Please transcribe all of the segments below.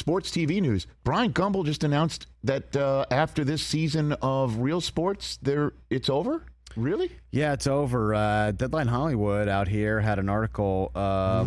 sports TV news. Bryant Gumbel just announced that after this season of Real Sports, it's over? Really? Yeah, it's over. Deadline Hollywood out here had an article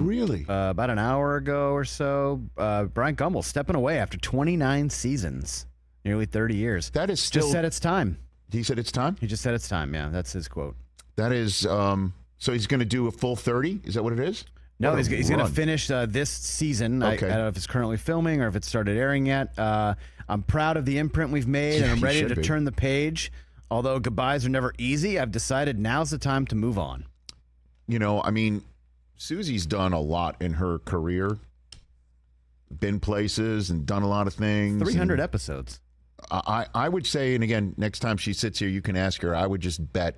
really about an hour ago or so. Bryant Gumbel stepping away after 29 seasons, nearly 30 years. That is still... Just said it's time. He said it's time? He just said it's time, yeah. That's his quote. That is... so he's going to do a full 30? Is that what it is? No, he's going to finish this season. Okay. I don't know if it's currently filming or if it started airing yet. I'm proud of the imprint we've made, and I'm ready to turn the page. Although goodbyes are never easy, I've decided now's the time to move on. You know, I mean, Susie's done a lot in her career. Been places and done a lot of things. 300 episodes. I would say, and again, next time she sits here, you can ask her, I would just bet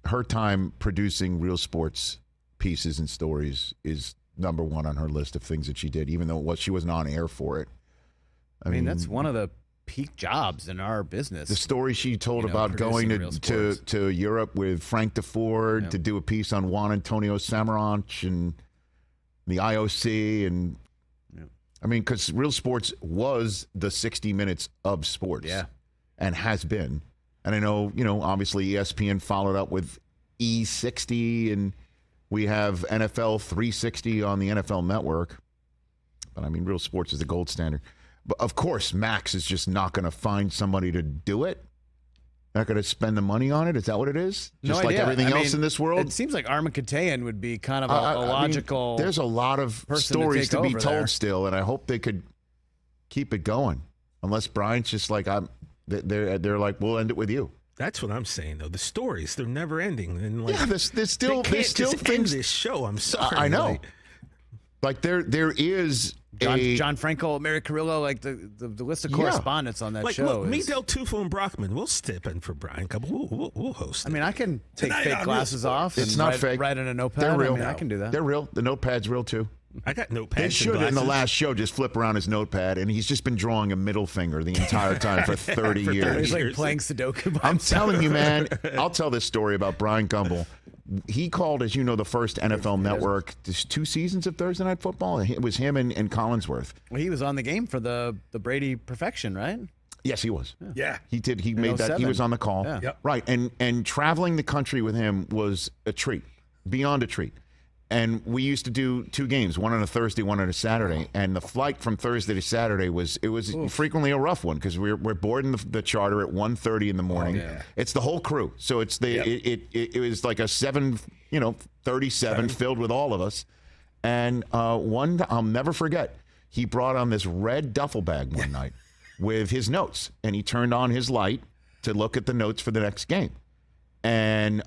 her time producing Real Sports pieces and stories is number one on her list of things that she did, even though she wasn't on air for it. I mean, that's one of the peak jobs in our business. The story she told about going to Europe with Frank DeFord to do a piece on Juan Antonio Samaranch and the IOC. And I mean, because Real Sports was the 60 minutes of sports and has been. And I know, obviously ESPN followed up with E60 and we have NFL 360 on the NFL Network. But I mean, Real Sports is the gold standard. But of course, Max is just not going to find somebody to do it. Not going to spend the money on it. Is that what it is? Just like everything else in this world? It seems like Armakatayan would be kind of a logical. I mean, there's a lot of stories to be told still, and I hope they could keep it going. Unless Bryant's just like, they're like, we'll end it with you. That's what I'm saying, though. The stories, they're never ending. And like, there's still things. End this show. I'm sorry. I know. Like there is John Franco, Mary Carrillo, like the list of correspondents on that show. Look, me, Del Tufo, and Brockman, we'll step in for Bryant Gumbel. We'll host. I mean, I can take fake glasses off. It's not fake. Write in a notepad. They're real. I mean, I can do that. They're real. The notepad's real too. I got notepads. They should in the last show just flip around his notepad, and he's just been drawing a middle finger the entire time for 30 years. He's like playing Sudoku. I'm telling you, man. I'll tell this story about Bryant Gumbel. He called, as you know, the first NFL Network 2 seasons of Thursday Night Football. It was him and Collinsworth. Well, he was on the game for the Brady perfection, right? Yes, he was. Yeah. He did. He made that. He was on the call. Yeah. Yep. Right. And traveling the country with him was a treat, beyond a treat. And we used to do 2 games, one on a Thursday, one on a Saturday. And the flight from Thursday to Saturday was frequently a rough one because we're boarding the charter at 1:30 in the morning. Oh, yeah. It's the whole crew, so it's it was like a 7:37 filled with all of us. And one I'll never forget, he brought on this red duffel bag one night with his notes, and he turned on his light to look at the notes for the next game, and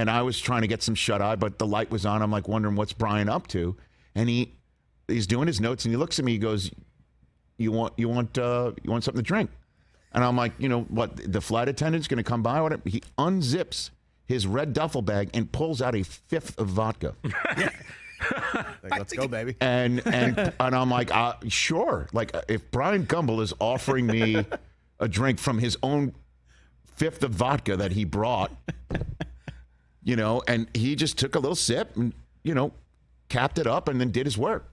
I was trying to get some shut-eye, but the light was on. I'm like wondering what's Brian up to, and he's doing his notes, and he looks at me. He goes, "You want something to drink?" And I'm like, what? The flight attendant's going to come by? Whatever. He unzips his red duffel bag and pulls out a 5th of vodka. Like, let's go, baby. And I'm like, sure. Like if Bryant Gumbel is offering me a drink from his own 5th of vodka that he brought. And he just took a little sip and, capped it up and then did his work.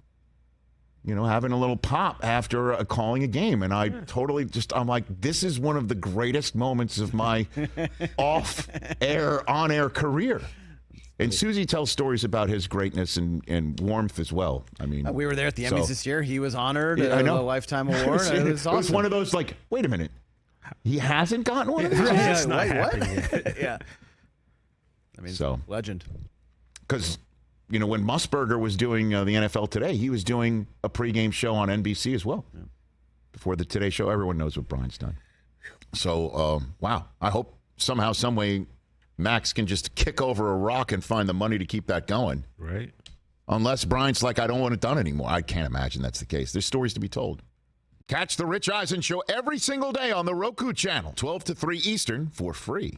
Having a little pop after calling a game. And I totally I'm like, this is one of the greatest moments of my on-air career. And Susie tells stories about his greatness and warmth as well. I mean, we were there at the Emmys this year. He was honored a Lifetime Award. It was awesome. It was one of those like, wait a minute. He hasn't gotten one of these? It's not happening yet. Yeah. I mean, legend. Because, when Musburger was doing the NFL Today, he was doing a pregame show on NBC as well. Yeah. Before the Today Show, everyone knows what Brian's done. So, wow. I hope somehow, some way, Max can just kick over a rock and find the money to keep that going. Right. Unless Brian's like, I don't want it done anymore. I can't imagine that's the case. There's stories to be told. Catch the Rich Eisen Show every single day on the Roku channel, 12 to 3 Eastern, for free.